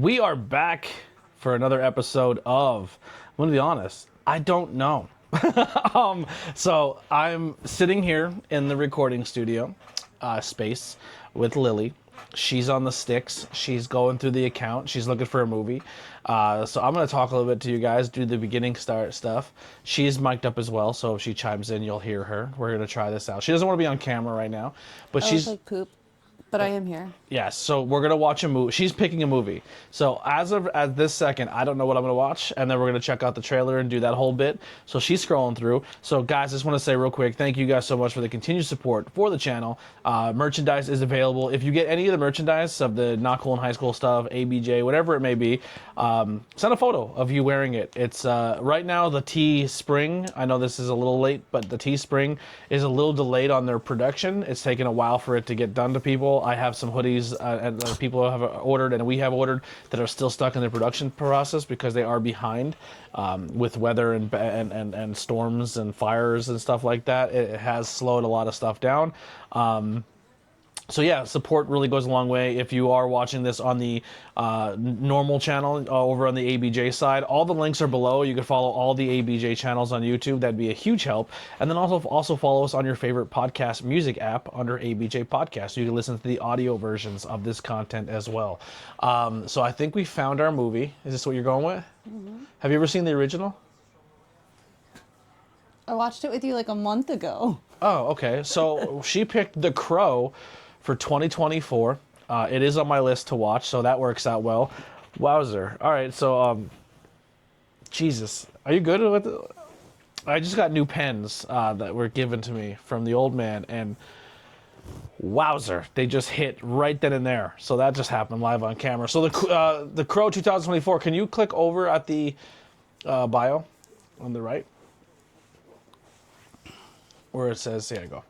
We are back for another episode of, I'm going to be honest, I don't know. So I'm sitting here in the recording studio space with Lily. She's on the sticks. She's going through the account. She's looking for a movie. So I'm going to talk a little bit to you guys, do the beginning start stuff. She's mic'd up as well, so if she chimes in, you'll hear her. We're going to try this out. She doesn't want to be on camera right now, but she's like poop, but I am here. Yes, so we're going to watch a movie. She's picking a movie. So as this second, I don't know what I'm going to watch, and then we're going to check out the trailer and do that whole bit. So she's scrolling through. So guys, I just want to say real quick, thank you guys so much for the continued support for the channel. Merchandise is available. If you get any of the merchandise of the Not Cool in High School stuff, ABJ, whatever it may be, send a photo of you wearing it. It's right now the Teespring. I know this is a little late, but the Teespring is a little delayed on their production. It's taken a while for it to get done to people. I have some hoodies and people have ordered, and we have ordered, that are still stuck in the production process because they are behind with weather and storms and fires and stuff like that. It has slowed a lot of stuff down. So yeah, support really goes a long way. If you are watching this on the normal channel over on the ABJ side, all the links are below. You can follow all the ABJ channels on YouTube. That'd be a huge help. And then also follow us on your favorite podcast music app under ABJ Podcast. So you can listen to the audio versions of this content as well. So I think we found our movie. Is this what you're going with? Mm-hmm. Have you ever seen the original? I watched it with you like a month ago. Oh, okay. So she picked The Crow for 2024. It is on my list to watch, so that works out well. Wowzer. All right, so Jesus, are you good with it? I just got new pens that were given to me from the old man, and wowzer, they just hit right then and there. So that just happened live on camera. So the Crow 2024. Can you click over at the bio on the right, where it says, here you go.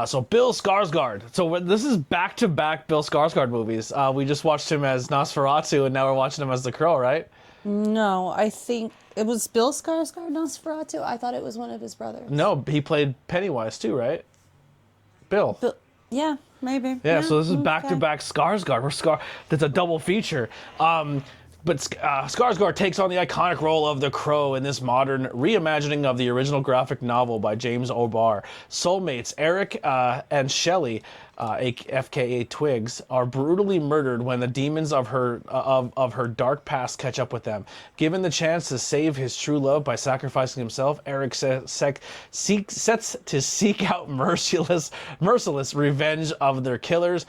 So Bill Skarsgård. So this is back-to-back Bill Skarsgård movies. We just watched him as Nosferatu, and now we're watching him as The Crow, right? No, I think it was Bill Skarsgård Nosferatu. I thought it was one of his brothers. No, he played Pennywise too, right? Bill. Yeah, maybe. Yeah, so this is back-to-back Skarsgård. That's a double feature. But Skarsgård takes on the iconic role of the Crow in this modern reimagining of the original graphic novel by James O'Barr. Soulmates Eric and Shelley, FKA Twigs, are brutally murdered when the demons of her dark past catch up with them. Given the chance to save his true love by sacrificing himself, Eric sets to seek out merciless revenge of their killers.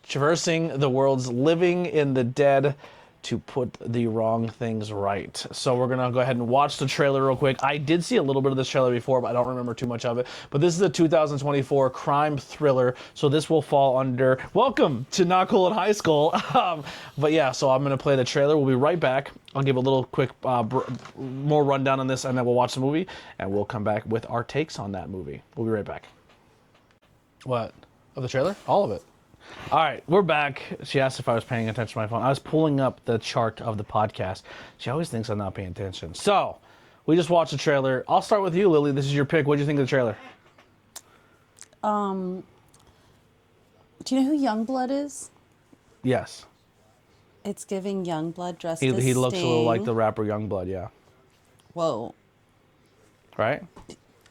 Traversing the world's living in the dead to put the wrong things right. So we're going to go ahead and watch the trailer real quick. I did see a little bit of this trailer before, but I don't remember too much of it. But this is a 2024 crime thriller, so this will fall under Welcome to Not Cool in High School. But yeah, so I'm going to play the trailer. We'll be right back. I'll give a little quick more rundown on this, and then we'll watch the movie, and we'll come back with our takes on that movie. We'll be right back. What? Of the trailer? All of it. All right, we're back. She asked if I was paying attention to my phone. I was pulling up the chart of the podcast. She always thinks I'm not paying attention. So, we just watched the trailer. I'll start with you, Lily. This is your pick. What do you think of the trailer? Do you know who Youngblood is? Yes. It's giving Youngblood dressed as Sting. He looks a little like the rapper Youngblood, yeah. Whoa. Right?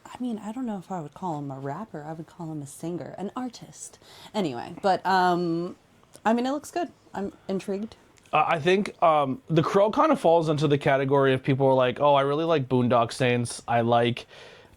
I mean, I don't know if I would call him a rapper. I would call him a singer, an artist. Anyway, but, I mean, it looks good. I'm intrigued. I think The Crow kind of falls into the category of people who are like, oh, I really like Boondock Saints. I like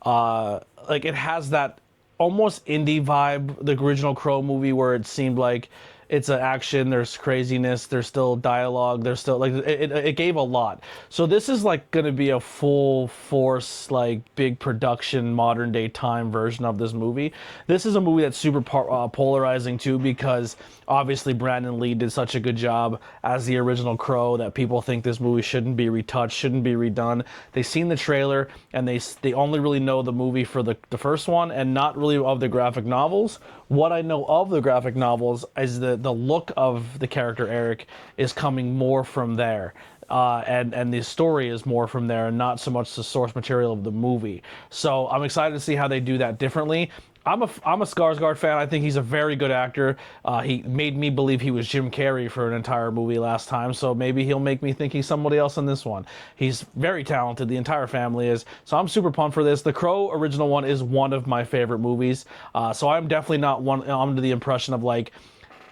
it has that almost indie vibe, the original Crow movie, where it seemed like it's an action, there's craziness, there's still dialogue, there's still, like, it gave a lot. So this is, like, going to be a full force, like, big production, modern day time version of this movie. This is a movie that's super polarizing, too, because obviously Brandon Lee did such a good job as the original Crow that people think this movie shouldn't be retouched, shouldn't be redone. They've seen the trailer, and they only really know the movie for the first one, and not really of the graphic novels. What I know of the graphic novels is the look of the character Eric is coming more from there. And the story is more from there, and not so much the source material of the movie. So I'm excited to see how they do that differently. I'm a Skarsgård fan. I think he's a very good actor. He made me believe he was Jim Carrey for an entire movie last time, so maybe he'll make me think he's somebody else in this one. He's very talented. The entire family is. So I'm super pumped for this. The Crow original one is one of my favorite movies. So I'm definitely not under the impression of like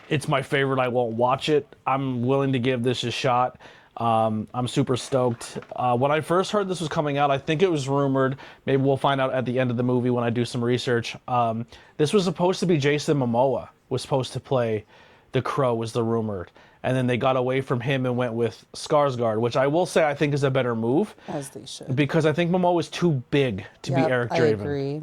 it's my favorite, I won't watch it. I'm willing to give this a shot. I'm super stoked. When I first heard this was coming out, I think it was rumored. Maybe we'll find out at the end of the movie when I do some research. This was supposed to be Jason Momoa was supposed to play the Crow, was the rumored. And then they got away from him and went with Skarsgård, which I will say I think is a better move. As they should. Because I think Momoa is too big to be Eric Draven. I agree.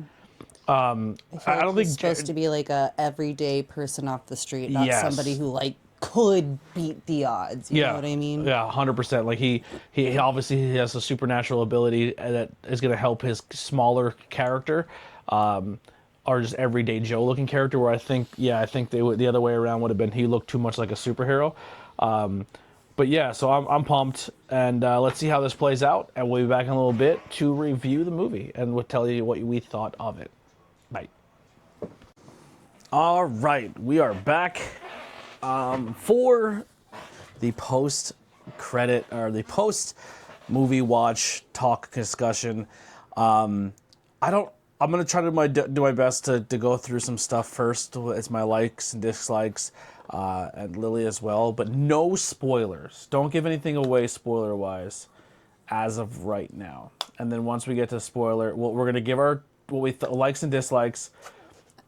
I feel like don't he's think supposed to be like a everyday person off the street, not Yes. somebody who like could beat the odds. You know what I mean? Yeah, 100%. Like he obviously he has a supernatural ability that is going to help his smaller character, or just everyday Joe looking character. Where I think they would, the other way around would have been he looked too much like a superhero. But yeah, so I'm pumped, and let's see how this plays out, and we'll be back in a little bit to review the movie, and we'll tell you what we thought of it. Bye. All right, we are back for the post-credit, or the post-movie watch talk discussion. I'm going to try to do my best to go through some stuff first. It's my likes and dislikes, and Lily as well, but no spoilers. Don't give anything away spoiler-wise as of right now. And then once we get to spoiler, we're going to give our likes and dislikes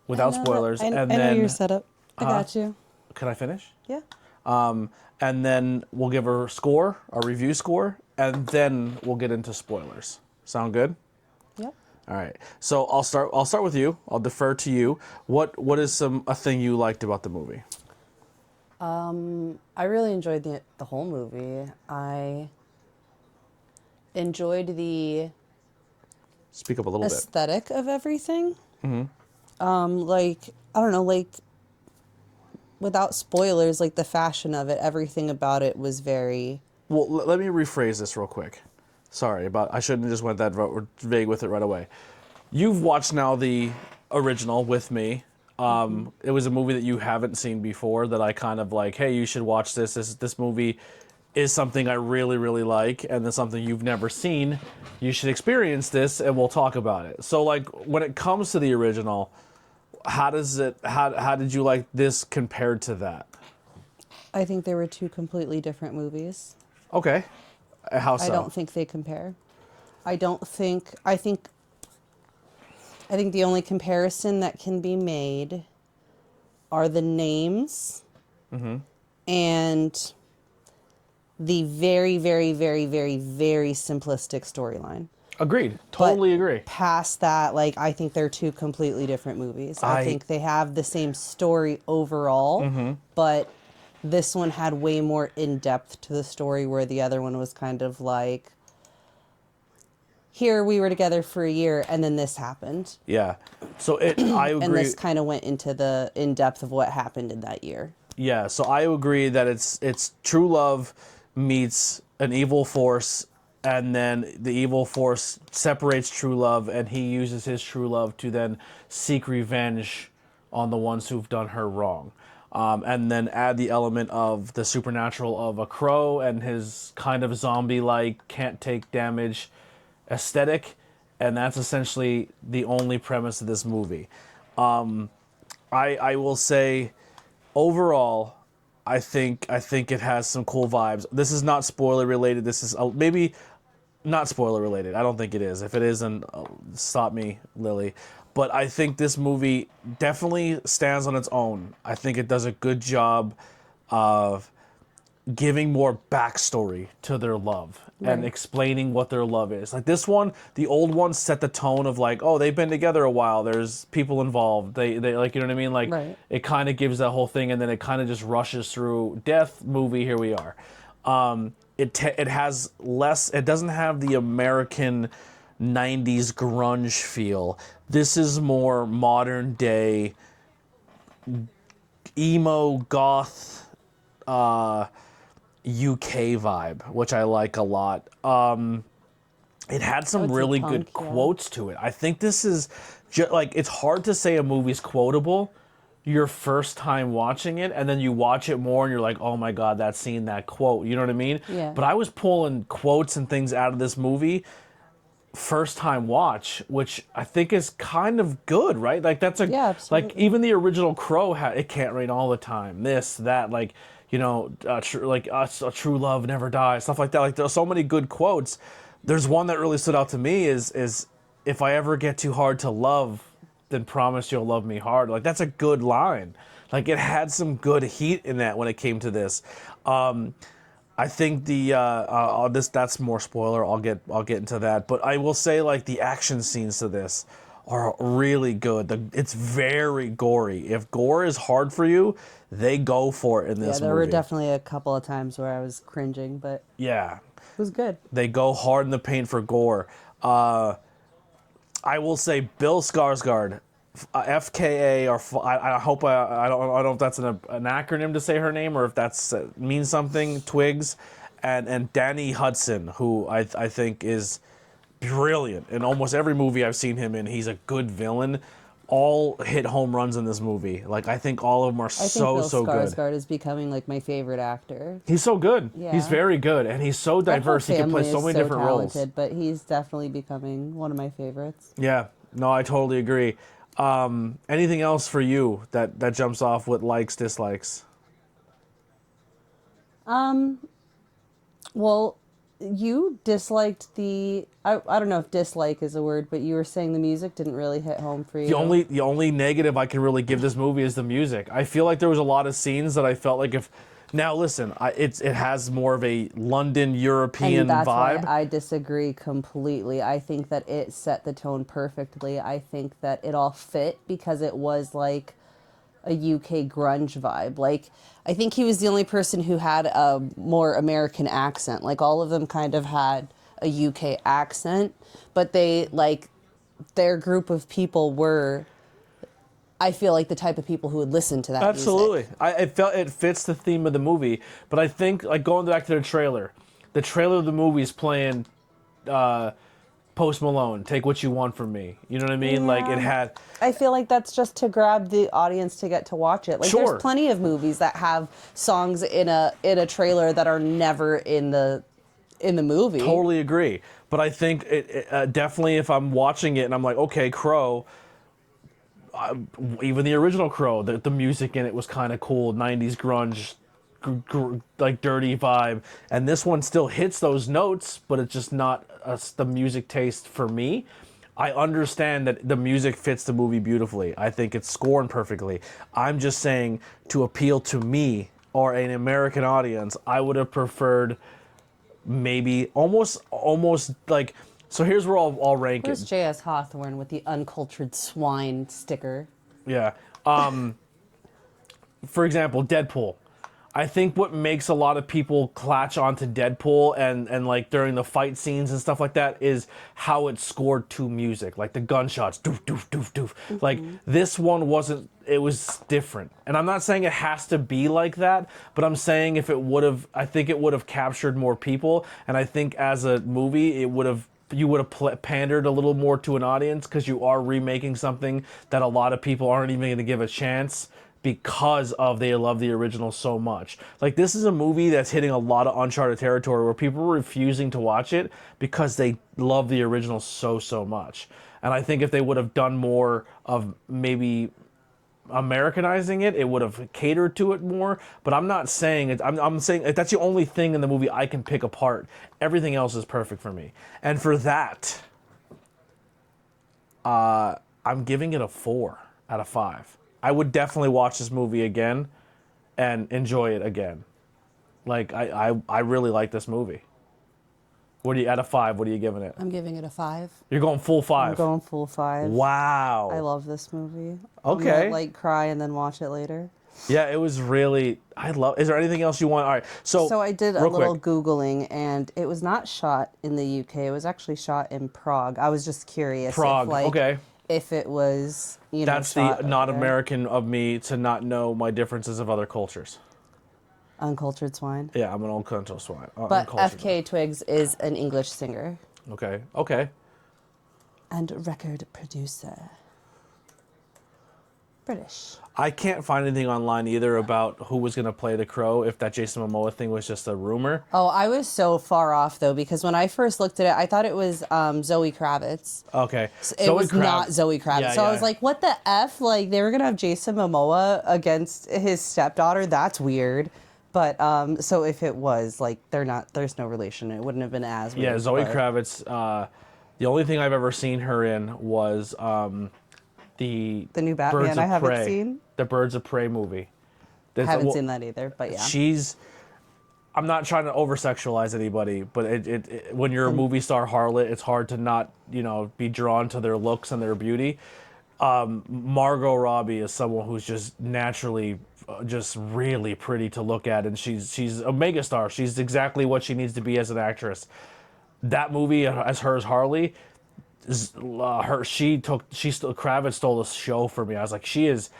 without spoilers. I know your setup. I got you. Can I finish? Yeah. And then we'll give our score, our review score, and then we'll get into spoilers. Sound good? Yep. All right. So I'll start with you. I'll defer to you. What is a thing you liked about the movie? I really enjoyed the whole movie. I enjoyed the Speak up a little bit. aesthetic of everything. Like, I don't know, like, without spoilers, like the fashion of it, everything about it was very... Well, let me rephrase this real quick. Sorry, I shouldn't have just went that vague with it right away. You've watched now the original with me. It was a movie that you haven't seen before that I kind of like, hey, you should watch this. This movie is something I really, really like, and it's something you've never seen. You should experience this, and we'll talk about it. So, like, when it comes to the original, how did you like this compared to that? I think there were two completely different movies. Okay. How so? I don't think they compare. I think the only comparison that can be made are the names and the very, very, very, very, very simplistic storyline. Agreed. Totally agree. Past that, like, I think they're two completely different movies. I think they have the same story overall, but this one had way more in-depth to the story, where the other one was kind of like, here we were together for a year and then this happened. Yeah. So I agree. And this kind of went into the in-depth of what happened in that year. Yeah, so I agree that it's true love meets an evil force, and then the evil force separates true love, and he uses his true love to then seek revenge on the ones who've done her wrong. And then add the element of the supernatural of a crow and his kind of zombie-like, can't take damage aesthetic, and that's essentially the only premise of this movie. I will say, overall, I think it has some cool vibes. This is not spoiler related. This is maybe not spoiler related. I don't think it is. If it isn't, stop me, Lily. But I think this movie definitely stands on its own. I think it does a good job of giving more backstory to their love and explaining what their love is. Like this one, the old one set the tone of like, oh, they've been together a while. There's people involved. They like, you know what I mean? Like it kind of gives that whole thing, and then it kind of just rushes through death movie. Here we are. It has less. It doesn't have the American 90s grunge feel. This is more modern day emo goth UK vibe, which I like a lot. It had some really good quotes to it. I think this is like it's hard to say a movie's quotable your first time watching it, and then you watch it more and you're like, oh my god, that scene, that quote, you know what I mean? Yeah. But I was pulling quotes and things out of this movie first time watch, which I think is kind of good, right? Like that's a Yeah, like absolutely. even the original Crow had it can't rain all the time. This that like you know like us a true love never dies, stuff like that. Like there's so many good quotes. There's one that really stood out to me is if I ever get too hard to love, then promise you'll love me hard. Like that's a good line. Like it had some good heat in that when it came to this. I think the that's more spoiler. I'll get into that, but I will say like the action scenes to this are really good. It's very gory. If gore is hard for you, they go for it in this Yeah, there movie. were definitely a couple of times where I was cringing, but Yeah, it was good. they go hard in the paint for gore. I will say Bill Skarsgård, FKA, or I hope I don't know if that's an acronym to say her name or if that's means something. Twigs, and Danny Hudson, who I think is brilliant in almost every movie I've seen him in. He's a good villain. All hit home runs in this movie. Like I think all of them are I think so Bill good. Skarsgård is becoming like my favorite actor. He's so good. Yeah. He's very good, and he's so That whole diverse. He can play family so is many different talented, roles. but he's definitely becoming one of my favorites. Yeah, no, I totally agree. Anything else for you that jumps off with likes, dislikes? Well, you disliked I don't know if dislike is a word, but you were saying the music didn't really hit home for you. The only negative I can really give this movie is the music. I feel like there was a lot of scenes that I felt like if. Now listen, it has more of a London European and that's vibe. why I disagree completely. I think that it set the tone perfectly. I think that it all fit because it was like a UK grunge vibe. Like, I think he was the only person who had a more American accent. Like, all of them kind of had a UK accent, but they, like, their group of people were, I feel like, the type of people who would listen to that Absolutely. music. It felt it fits the theme of the movie, but I think like going back to the trailer of the movie is playing Post Malone, Take What You Want From Me. You know what I mean? Yeah. Like it had I feel like that's just to grab the audience to get to watch it. Like Sure. there's plenty of movies that have songs in a trailer that are never in the movie. Totally agree. But I think it definitely if I'm watching it and I'm like, okay, Crow, even the original Crow, the music in it was kind of cool, 90s grunge, like dirty vibe. And this one still hits those notes, but it's just not the music taste for me. I understand that the music fits the movie beautifully. I think it's scored perfectly. I'm just saying to appeal to me or an American audience, I would have preferred maybe almost like. So here's where I'll rank it. Where's J.S. Hawthorne with the uncultured swine sticker? Yeah. For example, Deadpool. I think what makes a lot of people clutch onto Deadpool and like during the fight scenes and stuff like that is how it's scored to music, like the gunshots, doof doof doof doof. Mm-hmm. Like this one wasn't. It was different, and I'm not saying it has to be like that, but I'm saying if it would have, I think it would have captured more people, and I think as a movie, it would have. You would have pandered a little more to an audience because you are remaking something that a lot of people aren't even going to give a chance because of they love the original so much. Like this is a movie that's hitting a lot of uncharted territory where people are refusing to watch it because they love the original so much. And I think if they would have done more of maybe Americanizing it, it would have catered to it more. But I'm not saying it. I'm saying that's the only thing in the movie I can pick apart. Everything else is perfect for me, and for that, I'm giving it a 4 out of 5. I would definitely watch this movie again and enjoy it again. Like I really like this movie. What do you out of 5? What are you giving it? I'm giving it a 5. You're going full 5. I'm going full 5. Wow. I love this movie. Okay. I'm gonna, like, cry and then watch it later. Yeah, it was really. I love. Is there anything else you want? All right. So I did a real little quick. Googling, and it was not shot in the UK. It was actually shot in Prague. I was just curious. Prague. If, like, Okay. If it was, That's shot the not over there. American of me to not know my differences of other cultures. Uncultured swine. Yeah, I'm an old country swine. But uncultured. FK Twigs is an English singer Okay. Okay. and record producer. British. I can't find anything online either about who was going to play the Crow, if that Jason Momoa thing was just a rumor. Oh, I was so far off, though, because when I first looked at it, I thought it was Zoe Kravitz. Okay. It was not Zoe Kravitz. So I was like, what the F? Like, they were going to have Jason Momoa against his stepdaughter? That's weird. But, so if it was, like, there's no relation. It wouldn't have been as weird. Yeah, Zoe Kravitz, the only thing I've ever seen her in was the new Batman Birds of I haven't Prey, seen? the Birds of Prey movie. I haven't seen that either, but yeah. I'm not trying to over-sexualize anybody, but it when you're a movie star harlot, it's hard to not, be drawn to their looks and their beauty. Margot Robbie is someone who's just naturally just really pretty to look at, and she's a megastar. She's exactly what she needs to be as an actress. That movie, as her as Harley, Kravitz stole the show for me. I was like, she is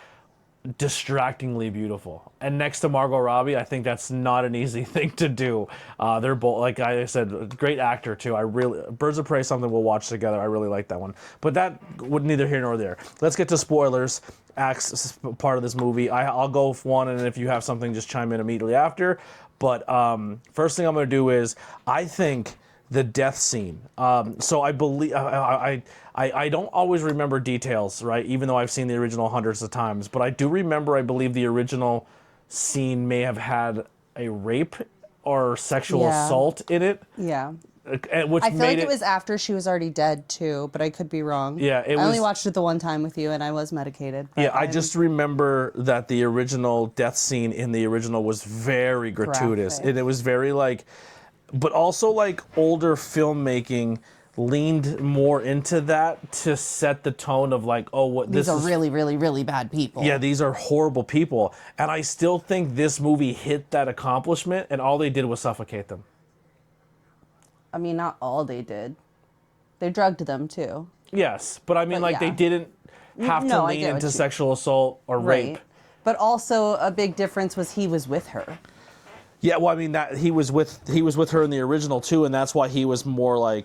distractingly beautiful, and next to Margot Robbie, I think that's not an easy thing to do. They're both, like I said, great actor too. Birds of Prey is something we'll watch together. I really like that one, but that would neither here nor there. Let's get to spoilers. Acts part of this movie. I'll go with one, and if you have something, just chime in immediately after. But first thing I'm going to do is I think the death scene. So I believe I don't always remember details, right? Even though I've seen the original hundreds of times, but I do remember. I believe the original scene may have had a rape or sexual assault in it. Yeah. Which I feel like it was after she was already dead too, but I could be wrong. Yeah, I only watched it the one time with you, and I was medicated. Yeah, I just remember that the original death scene in the original was very gratuitous. It was very but also older filmmaking leaned more into that to set the tone of these are really, really, really bad people. Yeah, these are horrible people, and I still think this movie hit that accomplishment, and all they did was suffocate them. I mean, not all they did. They drugged them too. Yes, but I mean, they didn't have to lean into sexual assault or rape. But also, a big difference was he was with her. Yeah, well, I mean that he was with her in the original too, and that's why he was more he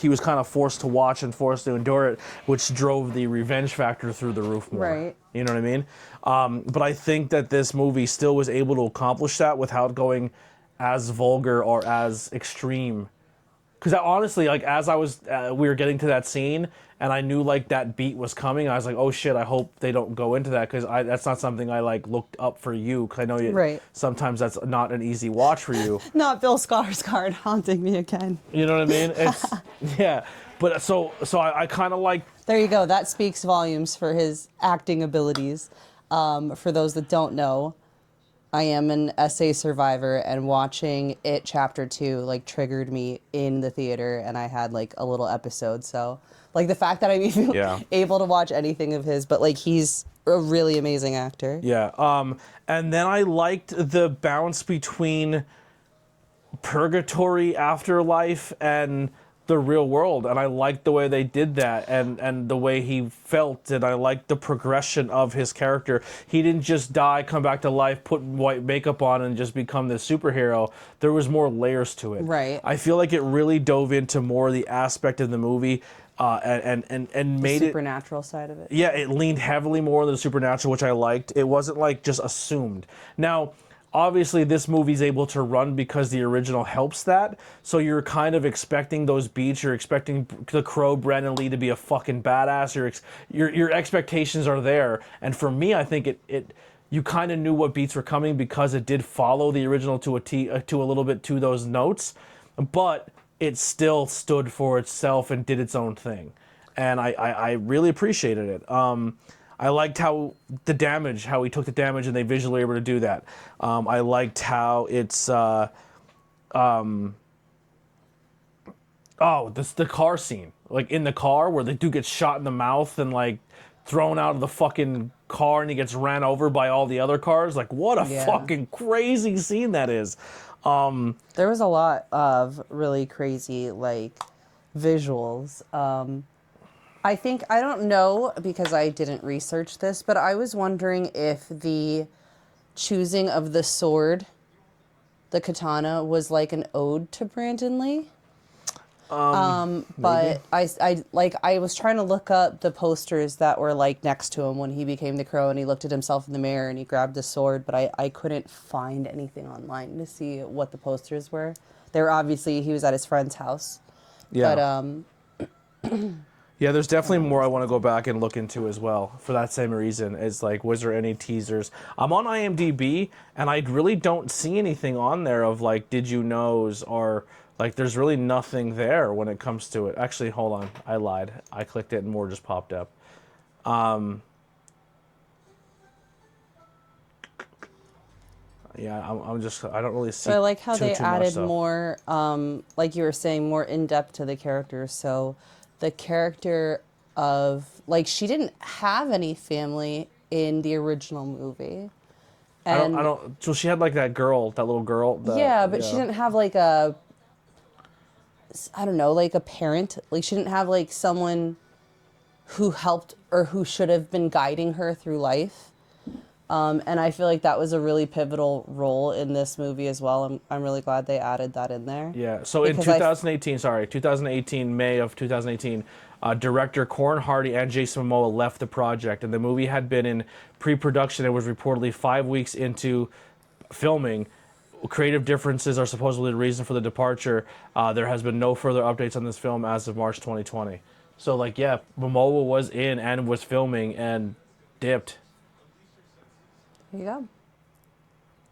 was kind of forced to watch and forced to endure it, which drove the revenge factor through the roof more. Right. You know what I mean? But I think that this movie still was able to accomplish that without going as vulgar or as extreme. Because honestly, as I was, we were getting to that scene, and I knew that beat was coming. I was like, oh shit, I hope they don't go into that, because that's not something I looked up for you. Because I know sometimes that's not an easy watch for you. Not Bill Skarsgård haunting me again. You know what I mean? It's yeah. But so I kind of There you go. That speaks volumes for his acting abilities. For those that don't know, I am an SA survivor, and watching it Chapter 2 triggered me in the theater, and I had a little episode. So the fact that I'm even able to watch anything of his, but he's a really amazing actor. Yeah. And then I liked the bounce between purgatory, afterlife, and the real world, and I liked the way they did that, and the way he felt, and I liked the progression of his character. He didn't just die, come back to life, put white makeup on, and just become this superhero. There was more layers to it. Right. I feel like it really dove into more of the aspect of the movie, and made the supernatural side of it. Yeah, it leaned heavily more on the supernatural, which I liked. It wasn't just assumed. Now, obviously, this movie's able to run because the original helps that. So you're kind of expecting those beats. You're expecting the Crow, Brandon Lee, to be a fucking badass. Your expectations are there. And for me, I think you kind of knew what beats were coming because it did follow the original to a little bit to those notes, but it still stood for itself and did its own thing. And I really appreciated it. I liked how he took the damage, and they visually were able to do that. I liked how it's the car scene, in the car where the dude gets shot in the mouth and thrown out of the fucking car, and he gets ran over by all the other cars. What a fucking crazy scene that is. There was a lot of really crazy visuals. I don't know because I didn't research this, but I was wondering if the choosing of the sword, the katana, was an ode to Brandon Lee. But I was trying to look up the posters that were like next to him when he became the Crow, and he looked at himself in the mirror and he grabbed his sword, but I couldn't find anything online to see what the posters were. They were obviously, he was at his friend's house. Yeah. But Yeah, there's definitely more I want to go back and look into as well for that same reason. It's like, was there any teasers? I'm on IMDb, and I really don't see anything on there of like, did you knows, or like, there's really nothing there when it comes to it. Actually, hold on, I lied. I clicked it and more just popped up. Yeah, I don't really see. So I like how they too much added stuff. more, like you were saying, more in depth to the characters. So the character of, like, she didn't have any family in the original movie. And I don't. So she had like that girl, that little girl. yeah, but she didn't have like a, I don't know, like a parent. Like she didn't have like someone who helped or who should have been guiding her through life. And I feel like that was a really pivotal role in this movie as well. I'm really glad they added that in there. Yeah. So Because in 2018, May of 2018, director Corin Hardy and Jason Momoa left the project, and the movie had been in pre-production and was reportedly 5 weeks into filming. Creative differences are supposedly the reason for the departure. There has been no further updates on this film as of March 2020. So, like, yeah, Momoa was in and was filming and dipped. There you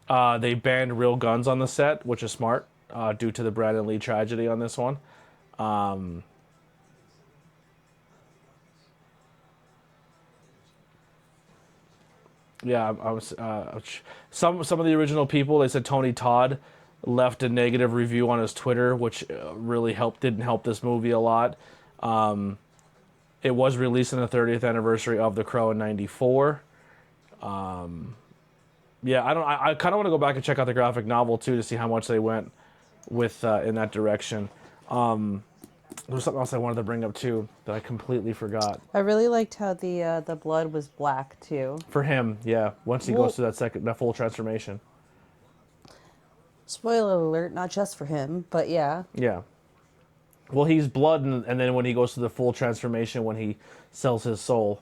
go. They banned real guns on the set, which is smart, due to the Brandon Lee tragedy on this one. Yeah, I was some of the original people. They said Tony Todd left a negative review on his Twitter, which really didn't help this movie a lot. It was released on the 30th anniversary of The Crow in '94. Yeah, I kind of want to go back and check out the graphic novel too to see how much they went with in that direction. There was something else I wanted to bring up too that I completely forgot. I really liked how the blood was black too. For him, yeah, once he goes through that full transformation. Spoiler alert, not just for him, but yeah. Yeah. Well, he's blood, and then when he goes through the full transformation, when he sells his soul,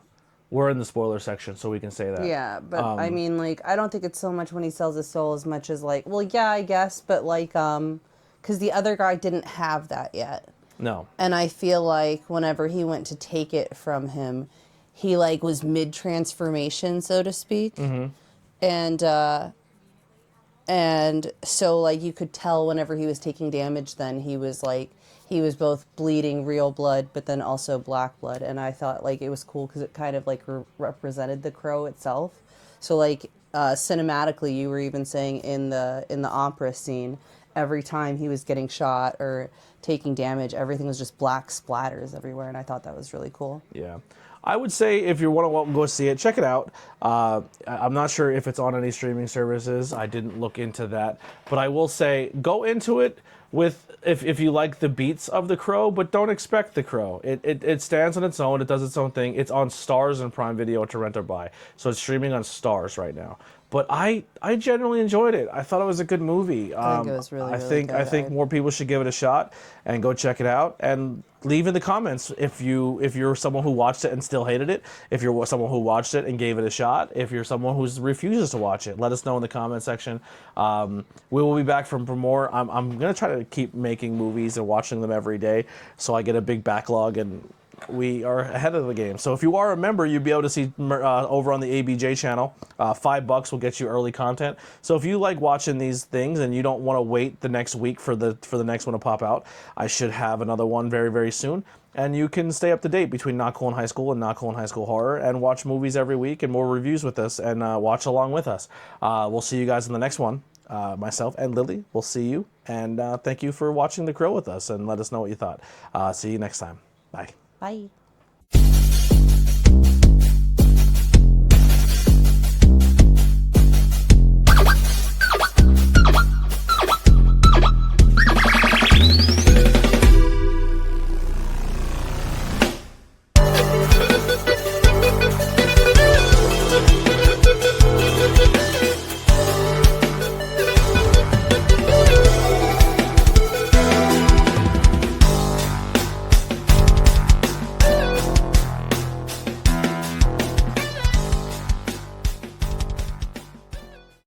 we're in the spoiler section, so we can say that. Yeah, but I mean, like, I don't think it's so much when he sells his soul as much as like, well, yeah, I guess, but like, because the other guy didn't have that yet. No. And I feel like whenever he went to take it from him, he like was mid-transformation, so to speak. Mm-hmm. And so like you could tell whenever he was taking damage, then he was both bleeding real blood, but then also black blood. And I thought like it was cool because it kind of like represented the Crow itself. So like cinematically, you were even saying in the opera scene, every time he was getting shot or taking damage, everything was just black splatters everywhere, and I thought that was really cool. Yeah. I would say if you want to go see it, check it out. I'm not sure if it's on any streaming services. I didn't look into that. But I will say, go into it with if you like the beats of The Crow, but don't expect The Crow. It stands on its own. It does its own thing. It's on Stars and Prime Video to rent or buy. So it's streaming on Stars right now. But I generally enjoyed it. I thought it was a good movie. I think it was really good. I think more people should give it a shot and go check it out, and leave in the comments if you're someone who watched it and still hated it, if you're someone who watched it and gave it a shot, if you're someone who refuses to watch it. Let us know in the comment section. We will be back for more. I'm gonna try to keep making movies and watching them every day, so I get a big backlog and we are ahead of the game. So if you are a member, you'll be able to see over on the ABJ channel. $5 will get you early content. So if you like watching these things and you don't want to wait the next week for the next one to pop out, I should have another one very, very soon. And you can stay up to date between Not Cool in High School and Not Cool in High School Horror, and watch movies every week and more reviews with us, and watch along with us. We'll see you guys in the next one. Myself and Lily will see you, and thank you for watching The Crow with us, and let us know what you thought. See you next time. Bye. Bye.